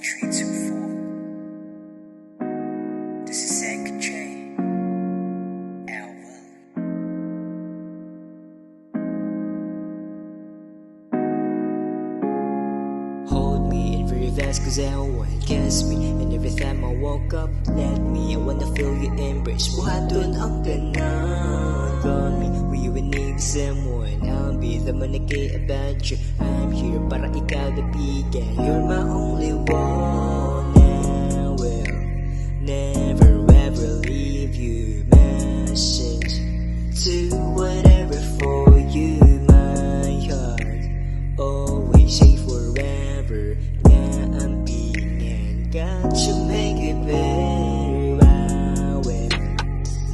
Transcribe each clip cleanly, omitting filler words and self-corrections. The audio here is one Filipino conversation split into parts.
3, 2, 4. This is 𝐶𝐚𝐢𝐬𝐿. Hold me in very fast cause everyone gets me. And every time I woke up, let me, I wanna feel your embrace. Buhaton ang tanan. Call me, when you need someone, I'll be the one that care about you. I'm here para ikaw dapigan. You're my only one. I will never ever leave you. Message to whatever for you. My heart always say forever. Yeah, I'm being and got to make it better. I will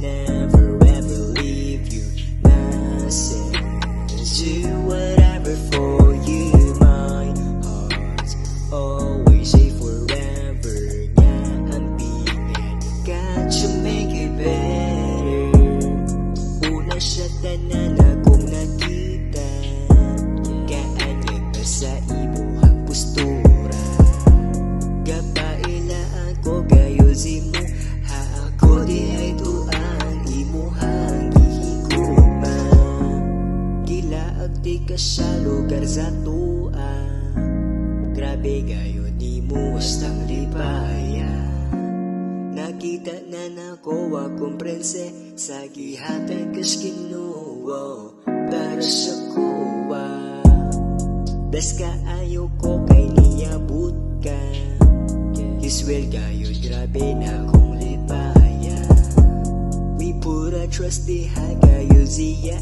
never ever leave you. Message to whatever for you. My heart always say forever. Yeah, I'm being and got to make it better. Una sa tanan akong nakita, kaanyag na sa imuhang postura. Kapaila ako kayo zimo, ha ako di ay tuang imuhang gihigugma. Gilaag di ka sa lugar sa tua, grabe kayo di mo wastang lipaya. Nakita na nako akong prinsesa, gihatag kas Ginoo para sa kuwa. Bes kaayo ko kay niyabot ka, His will kayo grabe na kong lipaya. We put our trust diha kayo siya,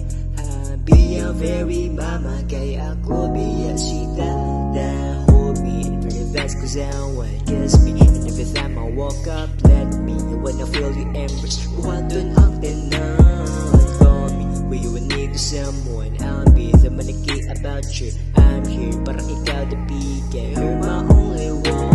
be a very mama kay ako biya si dada. Hold me in very fast cause everyone gets me. And every time I walk up, let me, I wanna feel your embrace. Buhaton ang tanan. Call me, when you need someone, I'll be the one that care about you. I'm here para ikaw dapigan. You're my only one.